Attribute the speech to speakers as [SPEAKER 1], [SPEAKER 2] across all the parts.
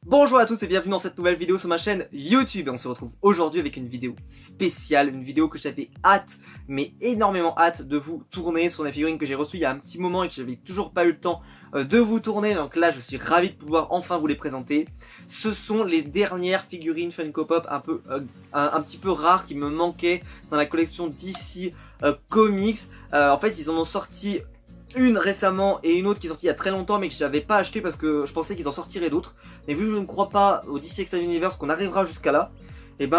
[SPEAKER 1] Bonjour à tous et bienvenue dans cette nouvelle vidéo sur ma chaîne YouTube. Et on se retrouve aujourd'hui avec une vidéo spéciale, une vidéo que j'avais hâte, mais énormément hâte de vous tourner sur des figurines que j'ai reçues il y a un petit moment et que j'avais toujours pas eu le temps de vous tourner. Donc là je suis ravi de pouvoir enfin vous les présenter. Ce sont les dernières figurines Funko Pop un petit peu rares qui me manquaient dans la collection DC Comics. En fait ils en ont sorti une récemment et une autre qui est sortie il y a très longtemps mais que j'avais pas acheté parce que je pensais qu'ils en sortiraient d'autres. Mais vu que je ne crois pas au DC Extended Universe qu'on arrivera jusqu'à là, et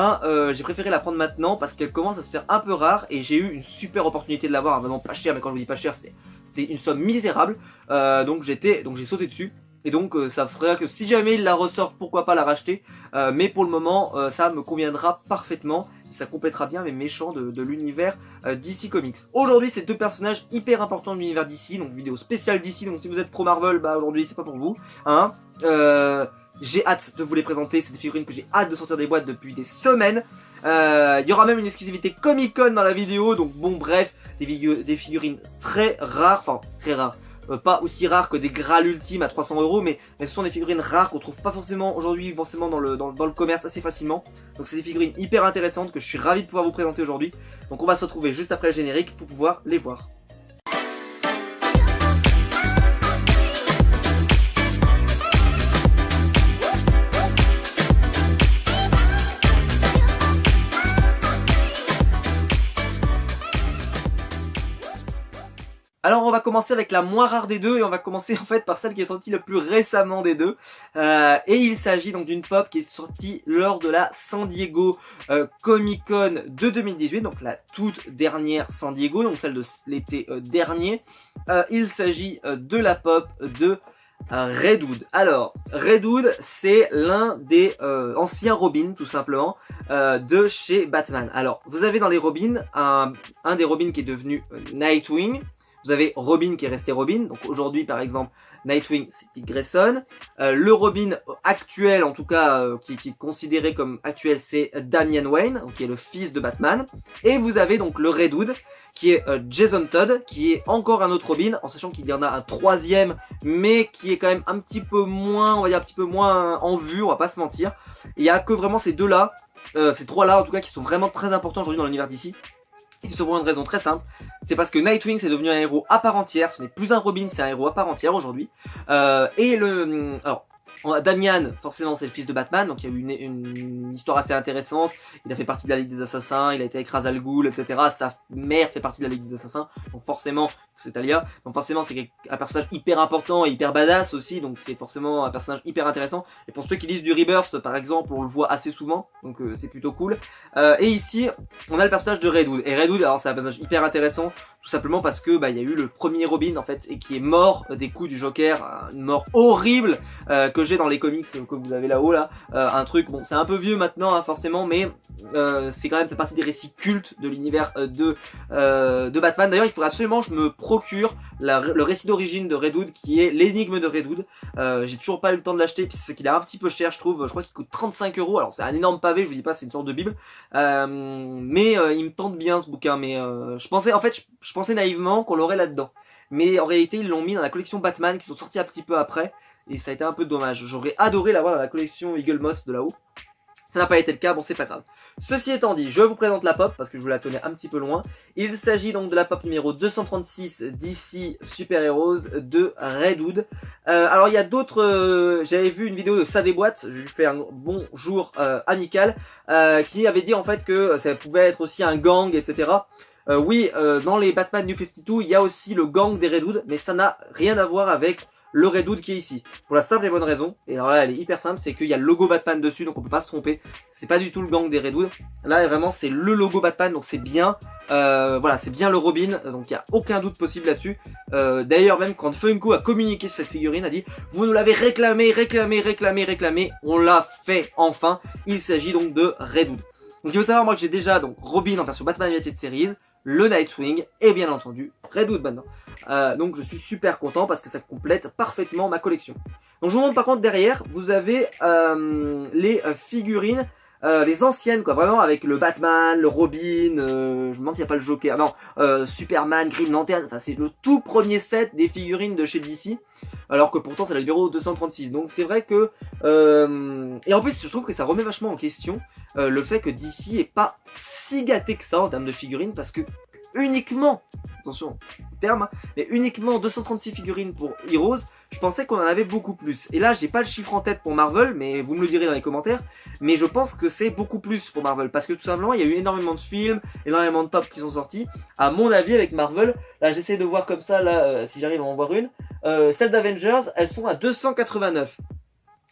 [SPEAKER 1] j'ai préféré la prendre maintenant parce qu'elle commence à se faire un peu rare et j'ai eu une super opportunité de l'avoir, vraiment pas cher, mais quand je vous dis pas cher c'était une somme misérable, donc j'ai sauté dessus. Et donc ça ferait que si jamais il la ressort, pourquoi pas la racheter, mais pour le moment ça me conviendra parfaitement. Ça complétera bien mes méchants de l'univers DC Comics. Aujourd'hui c'est deux personnages hyper importants de l'univers DC, donc vidéo spéciale DC, donc si vous êtes pro Marvel, bah aujourd'hui c'est pas pour vous, hein. J'ai hâte de vous les présenter, c'est des figurines que j'ai hâte de sortir des boîtes depuis des semaines. Il y aura même une exclusivité Comic Con dans la vidéo, donc bon bref, des figurines très rares, enfin très rares. Pas aussi rares que des Graal ultimes à 300 €, mais ce sont des figurines rares qu'on trouve pas forcément aujourd'hui, forcément dans le commerce assez facilement. Donc c'est des figurines hyper intéressantes que je suis ravi de pouvoir vous présenter aujourd'hui. Donc on va se retrouver juste après le générique pour pouvoir les voir. Alors on va commencer avec la moins rare des deux et on va commencer en fait par celle qui est sortie le plus récemment des deux. Et il s'agit donc d'une pop qui est sortie lors de la San Diego Comic Con de 2018, donc la toute dernière San Diego, donc celle de l'été dernier. Il s'agit de la pop de Red Hood. Alors Red Hood c'est l'un des anciens Robin tout simplement de chez Batman. Alors vous avez dans les Robins un des Robins qui est devenu Nightwing. Vous avez Robin qui est resté Robin, donc aujourd'hui par exemple Nightwing c'est Dick Grayson. Le Robin actuel, en tout cas qui est considéré comme actuel, c'est Damian Wayne, qui est le fils de Batman. Et vous avez donc le Red Hood qui est Jason Todd, qui est encore un autre Robin, en sachant qu'il y en a un troisième mais qui est quand même un petit peu moins, on va dire un petit peu moins en vue, on va pas se mentir. Il y a que vraiment ces deux là, ces trois là en tout cas qui sont vraiment très importants aujourd'hui dans l'univers d'ici. Et c'est pour une raison très simple, c'est parce que Nightwing c'est devenu un héros à part entière, ce n'est plus un Robin, c'est un héros à part entière aujourd'hui. Alors, Damian, forcément c'est le fils de Batman, donc il y a eu une histoire assez intéressante, il a fait partie de la Ligue des Assassins, il a été avec Ra's al Ghul, etc. Sa mère fait partie de la Ligue des Assassins, donc forcément c'est Talia, donc forcément c'est un personnage hyper important et hyper badass aussi, donc c'est forcément un personnage hyper intéressant. Et pour ceux qui lisent du Rebirth par exemple, on le voit assez souvent, donc c'est plutôt cool. Et ici, on a le personnage de Red Hood, et Red Hood alors c'est un personnage hyper intéressant, tout simplement parce que il y a eu le premier Robin en fait, et qui est mort des coups du Joker, une mort horrible que j'ai dans les comics que vous avez là-haut là, un truc, bon c'est un peu vieux maintenant hein, forcément, mais c'est quand même fait partie des récits cultes de l'univers de Batman. D'ailleurs il faudrait absolument que je me procure le récit d'origine de Red Hood qui est l'énigme de Red Hood. J'ai toujours pas eu le temps de l'acheter puis c'est qu'il est un petit peu cher je trouve, je crois qu'il coûte 35 €, alors c'est un énorme pavé, je vous dis pas, c'est une sorte de bible, mais il me tente bien ce bouquin, mais je pensais naïvement qu'on l'aurait là-dedans. Mais en réalité ils l'ont mis dans la collection Batman qui sont sortis un petit peu après. Et ça a été un peu dommage. J'aurais adoré l'avoir dans la collection Eagle Moss de là-haut. Ça n'a pas été le cas, bon c'est pas grave. Ceci étant dit, je vous présente la pop parce que je vous la tenais un petit peu loin. Il s'agit donc de la pop numéro 236 DC Super Heroes de Red Hood. Alors il y a d'autres, j'avais vu une vidéo de Ça déboîte, je lui fais un bonjour amical, qui avait dit en fait que ça pouvait être aussi un gang, etc. Oui, dans les Batman New 52, il y a aussi le gang des Red Hood, mais ça n'a rien à voir avec le Red Hood qui est ici. Pour la simple et bonne raison, et alors là elle est hyper simple, c'est qu'il y a le logo Batman dessus, donc on peut pas se tromper. C'est pas du tout le gang des Red Hood. Là vraiment c'est le logo Batman, donc c'est bien, voilà, c'est bien le Robin, donc il y a aucun doute possible là-dessus. D'ailleurs même quand Funko a communiqué sur cette figurine, a dit vous nous l'avez réclamé, on l'a fait enfin. Il s'agit donc de Red Hood. Donc il faut savoir moi que j'ai déjà donc Robin en version Batman Animated Series, le Nightwing et bien entendu Red Hood maintenant. Donc je suis super content parce que ça complète parfaitement ma collection. Donc je vous montre par contre derrière, vous avez les figurines les anciennes quoi, vraiment avec le Batman, le Robin, je me demande s'il n'y a pas le Joker, non, Superman, Green Lantern, enfin c'est le tout premier set des figurines de chez DC, alors que pourtant c'est le numéro 236, donc c'est vrai que, et en plus je trouve que ça remet vachement en question le fait que DC est pas si gâté que ça en termes de figurines, parce que uniquement, attention, terme, hein, mais uniquement 236 figurines pour Heroes, je pensais qu'on en avait beaucoup plus. Et là, j'ai pas le chiffre en tête pour Marvel, mais vous me le direz dans les commentaires, mais je pense que c'est beaucoup plus pour Marvel, parce que tout simplement, il y a eu énormément de films, énormément de pop qui sont sortis. À mon avis, avec Marvel, là, j'essaie de voir comme ça, là, si j'arrive à en voir une, celles d'Avengers, elles sont à 289.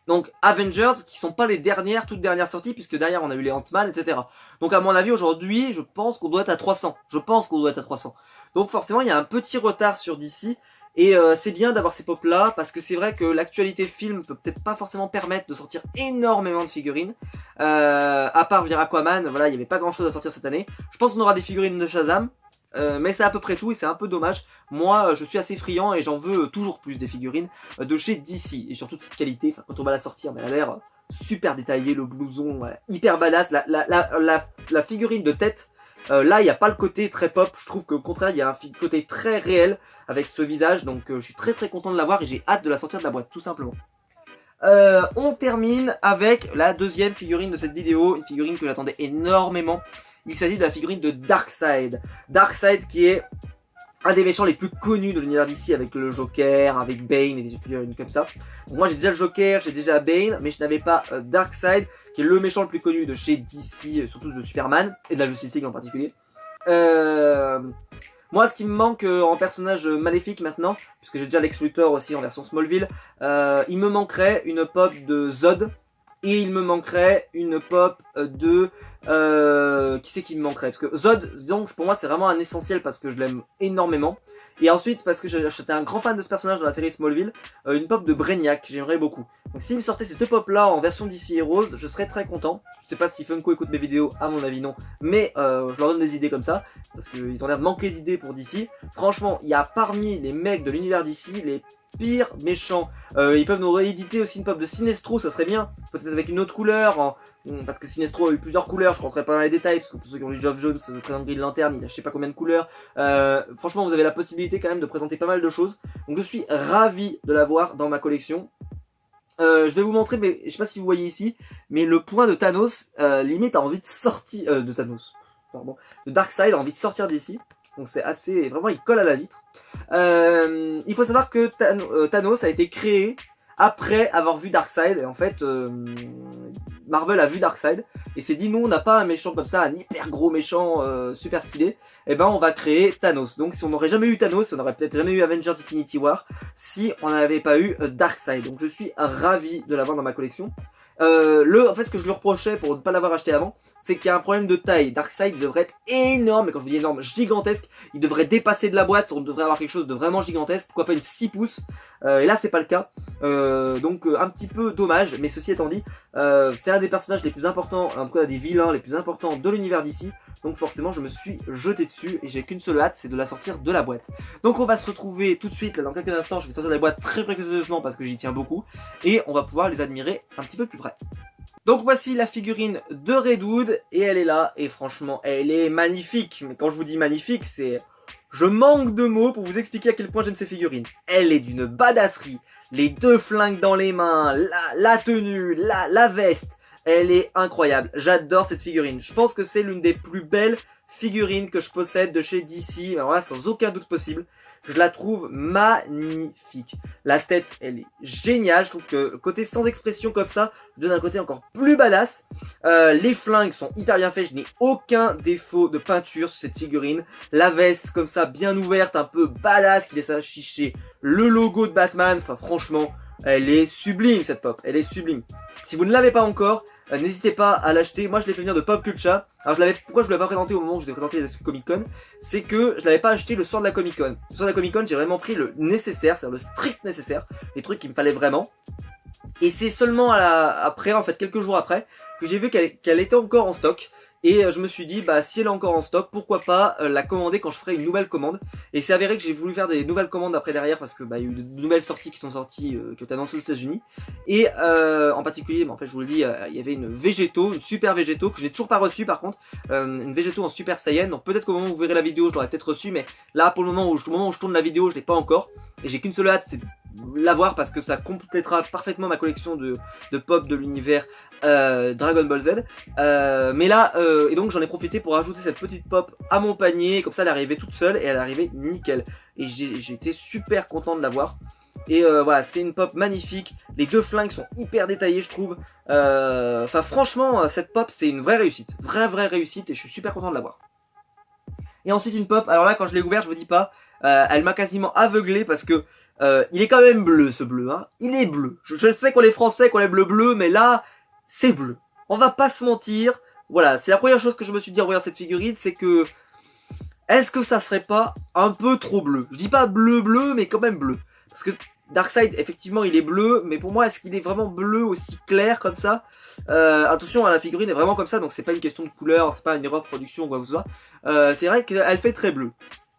[SPEAKER 1] Donc Avengers qui sont pas les dernières, toutes dernières sorties, puisque derrière on a eu les Ant-Man, etc. Donc à mon avis aujourd'hui, je pense qu'on doit être à 300. Je pense qu'on doit être à 300. Donc forcément il y a un petit retard sur DC. Et c'est bien d'avoir ces pop là, parce que c'est vrai que l'actualité film peut peut-être pas forcément permettre de sortir énormément de figurines. À part dire Aquaman, voilà, il y avait pas grand chose à sortir cette année. Je pense qu'on aura des figurines de Shazam. Mais c'est à peu près tout et c'est un peu dommage. Moi je suis assez friand et j'en veux toujours plus des figurines de chez DC. Et surtout de cette qualité, enfin, quand on va la sortir, mais elle a l'air super détaillée, le blouson, ouais, hyper badass. La figurine de tête, là il n'y a pas le côté très pop. Je trouve qu'au contraire il y a un côté très réel avec ce visage. Donc je suis très content de l'avoir et j'ai hâte de la sortir de la boîte tout simplement. On termine avec la deuxième figurine de cette vidéo. Une figurine que j'attendais énormément. Il s'agit de la figurine de Darkseid. Darkseid qui est un des méchants les plus connus de l'univers d'ici, avec le Joker, avec Bane et des figurines comme ça. Donc moi j'ai déjà le Joker, j'ai déjà Bane, mais je n'avais pas Darkseid, qui est le méchant le plus connu de chez DC, surtout de Superman, et de la Justice League en particulier. Moi ce qui me manque en personnage maléfique maintenant, puisque j'ai déjà Lex Luthor aussi en version Smallville, il me manquerait une pop de Zod. Et il me manquerait une pop de... qui c'est qui me manquerait? Parce que Zod, disons, pour moi c'est vraiment un essentiel parce que je l'aime énormément. Et ensuite parce que j'étais un grand fan de ce personnage dans la série Smallville, une pop de Brainiac, j'aimerais beaucoup. Donc s'il me sortait ces deux pop là en version DC Heroes, je serais très content. Je sais pas si Funko écoute mes vidéos, à mon avis non. Mais je leur donne des idées comme ça, parce qu'ils ont l'air de manquer d'idées pour DC. Franchement, il y a parmi les mecs de l'univers DC, les pire méchant. Ils peuvent nous rééditer aussi une pop de Sinestro, ça serait bien. Peut-être avec une autre couleur, parce que Sinestro a eu plusieurs couleurs, je rentrerai pas dans les détails, parce que pour ceux qui ont lu Geoff Jones, présente Green Lantern, il a je sais pas combien de couleurs. Franchement, vous avez la possibilité quand même de présenter pas mal de choses. Donc je suis ravi de l'avoir dans ma collection. Je vais vous montrer, mais je sais pas si vous voyez ici, mais le point de Thanos, limite a envie de sortir, de Thanos, pardon, de Darkseid a envie de sortir d'ici. Donc c'est assez, vraiment il colle à la vitre. Il faut savoir que Thanos a été créé après avoir vu Darkseid. Et en fait, Marvel a vu Darkseid et s'est dit, nous on n'a pas un méchant comme ça, un hyper gros méchant super stylé. Et ben on va créer Thanos. Donc si on n'aurait jamais eu Thanos, on n'aurait peut-être jamais eu Avengers Infinity War si on n'avait pas eu Darkseid. Donc je suis ravi de l'avoir dans ma collection. En fait ce que je lui reprochais pour ne pas l'avoir acheté avant, c'est qu'il y a un problème de taille. Darkseid devrait être énorme, et quand je vous dis énorme, gigantesque, il devrait dépasser de la boîte, on devrait avoir quelque chose de vraiment gigantesque, pourquoi pas une 6 pouces, et là c'est pas le cas, donc un petit peu dommage, mais ceci étant dit, c'est un des personnages les plus importants, en tout cas des vilains les plus importants de l'univers d'ici, donc forcément je me suis jeté dessus, et j'ai qu'une seule hâte, c'est de la sortir de la boîte. Donc on va se retrouver tout de suite, là, dans quelques instants, je vais sortir de la boîte très précieusement parce que j'y tiens beaucoup, et on va pouvoir les admirer un petit peu plus près. Donc voici la figurine de Redwood et elle est là et franchement elle est magnifique. Mais quand je vous dis magnifique, c'est... Je manque de mots pour vous expliquer à quel point j'aime ces figurines. Elle est d'une badasserie. Les deux flingues dans les mains, la tenue, la veste. Elle est incroyable. J'adore cette figurine. Je pense que c'est l'une des plus belles figurines que je possède de chez DC. Alors là, sans aucun doute possible. Je la trouve magnifique. La tête, elle est géniale. Je trouve que le côté sans expression comme ça donne un côté encore plus badass. Les flingues sont hyper bien faits. Je n'ai aucun défaut de peinture sur cette figurine. La veste comme ça, bien ouverte, un peu badass, qui laisse afficher le logo de Batman. Enfin, franchement, elle est sublime cette pop. Elle est sublime. Si vous ne l'avez pas encore, n'hésitez pas à l'acheter. Moi je l'ai fait venir de Pop Culture. Alors pourquoi je ne l'avais pas présenté au moment où je devais présenter les Comic Con, c'est que je l'avais pas acheté le soir de la Comic Con. Le soir de la Comic Con, j'ai vraiment pris le nécessaire, c'est-à-dire le strict nécessaire, les trucs qu'il me fallait vraiment. Et c'est seulement après, en fait quelques jours après, que j'ai vu qu'elle était encore en stock. Et je me suis dit, bah si elle est encore en stock, pourquoi pas la commander quand je ferai une nouvelle commande. Et c'est avéré que j'ai voulu faire des nouvelles commandes après derrière parce que bah il y a eu de nouvelles sorties qui sont sorties, qui ont été annoncées aux États-Unis. Et en particulier, bah, en fait je vous le dis, il y avait une Végéto, une super Végéto que je n'ai toujours pas reçue par contre, une Végéto en Super Saiyan. Donc peut-être qu'au moment où vous verrez la vidéo, je l'aurais peut-être reçue, mais là pour le moment où je tourne la vidéo, je l'ai pas encore. Et j'ai qu'une seule hâte, c'est l'avoir parce que ça complétera parfaitement ma collection de pop de l'univers Dragon Ball Z. Mais là, et donc j'en ai profité pour ajouter cette petite pop à mon panier, comme ça elle est arrivée toute seule et elle est arrivée nickel. Et j'ai été super content de l'avoir. Et voilà, c'est une pop magnifique. Les deux flingues sont hyper détaillés, je trouve. Enfin, franchement, cette pop, c'est une vraie réussite. Vraie réussite et je suis super content de l'avoir. Et ensuite, une pop. Alors là, quand je l'ai ouvert, je vous dis pas, elle m'a quasiment aveuglé parce que il est quand même bleu, ce bleu. Hein. Il est bleu. Je sais qu'on est français, qu'on aime le bleu, mais là, c'est bleu. On va pas se mentir. Voilà, c'est la première chose que je me suis dit en voyant cette figurine, c'est que est-ce que ça serait pas un peu trop bleu? Je dis pas bleu, mais quand même bleu. Parce que Darkseid, effectivement, il est bleu, mais pour moi, est-ce qu'il est vraiment bleu aussi clair comme ça? Attention, la figurine est vraiment comme ça, donc c'est pas une question de couleur, c'est pas une erreur de production ou quoi que ce soit. C'est vrai qu'elle fait très bleu.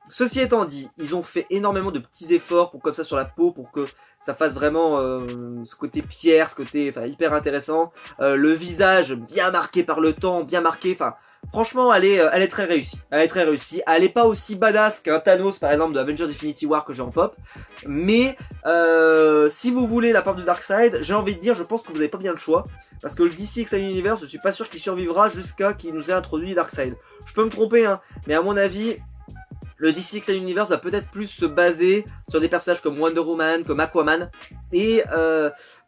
[SPEAKER 1] Ceci étant dit, ils ont fait énormément de petits efforts pour comme ça sur la peau, pour que ça fasse vraiment ce côté pierre, ce côté hyper intéressant. Le visage bien marqué par le temps, bien marqué, enfin... Franchement, elle est très réussie. Elle est très réussie. Elle est pas aussi badass qu'un Thanos, par exemple, de Avengers Infinity War que j'ai en pop. Mais si vous voulez la pop de Darkseid, j'ai envie de dire, je pense que vous n'avez pas bien le choix. Parce que le DC Extended Universe, je suis pas sûr qu'il survivra jusqu'à qu'il nous ait introduit Darkseid. Je peux me tromper, hein, mais à mon avis... Le DC Extended Universe va peut-être plus se baser sur des personnages comme Wonder Woman, comme Aquaman. Et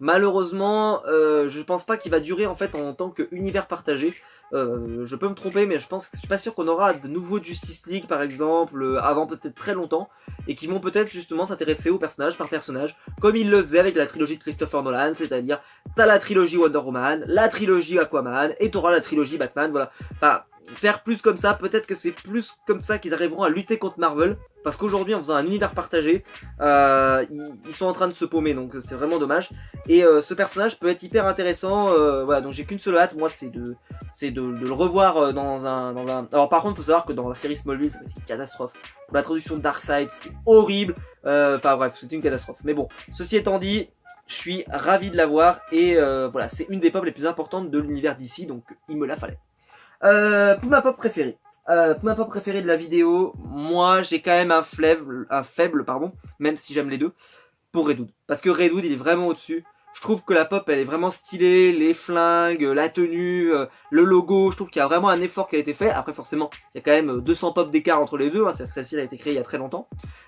[SPEAKER 1] malheureusement, je pense pas qu'il va durer en fait en tant qu'univers partagé. Je peux me tromper, mais je suis pas sûr qu'on aura de nouveaux Justice League par exemple avant peut-être très longtemps, et qui vont peut-être justement s'intéresser aux personnages par personnage, comme ils le faisaient avec la trilogie de Christopher Nolan, c'est-à-dire t'as la trilogie Wonder Woman, la trilogie Aquaman, et t'auras la trilogie Batman, voilà. Enfin, faire plus comme ça, peut-être que c'est plus comme ça qu'ils arriveront à lutter contre Marvel, parce qu'aujourd'hui en faisant un univers partagé, ils sont en train de se paumer, donc c'est vraiment dommage. Et ce personnage peut être hyper intéressant, voilà, donc j'ai qu'une seule hâte, moi c'est de le revoir dans un... Alors par contre, faut savoir que dans la série Smallville, ça va être une catastrophe. Pour l'introduction de Darkseid, c'était horrible, enfin bref, c'était une catastrophe. Mais bon, ceci étant dit, je suis ravi de l'avoir, et voilà, c'est une des pop les plus importantes de l'univers d'ici, donc il me la fallait. Pour ma pop préférée. Pour ma pop préférée de la vidéo, moi j'ai quand même un faible, même si j'aime les deux, pour Red Hood. Parce que Red Hood il est vraiment au-dessus. Je trouve que la pop elle est vraiment stylée, les flingues, la tenue, le logo, je trouve qu'il y a vraiment un effort qui a été fait. Après forcément, il y a quand même 200 pop d'écart entre les deux, hein, c'est-à-dire que celle-ci a été créée il y a très longtemps.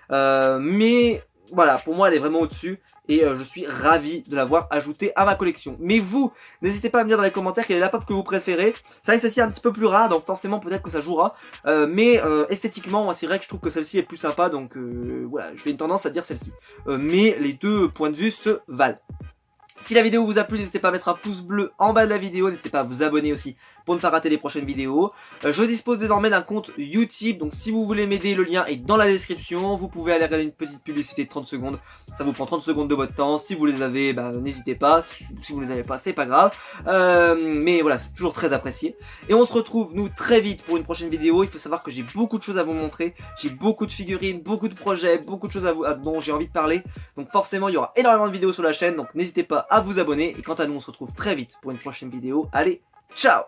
[SPEAKER 1] Mais voilà, pour moi elle est vraiment au-dessus. Et je suis ravi de l'avoir ajoutée à ma collection. Mais vous, n'hésitez pas à me dire dans les commentaires quelle est la pop que vous préférez. C'est vrai que celle-ci est un petit peu plus rare, donc forcément peut-être que ça jouera. Mais esthétiquement, moi c'est vrai que je trouve que celle-ci est plus sympa, donc voilà, j'ai une tendance à dire celle-ci. Mais les deux points de vue se valent. Si la vidéo vous a plu, n'hésitez pas à mettre un pouce bleu en bas de la vidéo, n'hésitez pas à vous abonner aussi pour ne pas rater les prochaines vidéos. Je dispose désormais d'un compte YouTube, donc si vous voulez m'aider, le lien est dans la description. Vous pouvez aller regarder une petite publicité de 30 secondes, ça vous prend 30 secondes de votre temps. Si vous les avez, n'hésitez pas, si vous les avez pas, c'est pas grave. Mais voilà, c'est toujours très apprécié. Et on se retrouve, nous, très vite pour une prochaine vidéo. Il faut savoir que j'ai beaucoup de choses à vous montrer, j'ai beaucoup de figurines, beaucoup de projets, beaucoup de choses dont j'ai envie de parler. Donc forcément, il y aura énormément de vidéos sur la chaîne, donc n'hésitez pas à vous abonner. Et quant à nous, on se retrouve très vite pour une prochaine vidéo. Allez, ciao!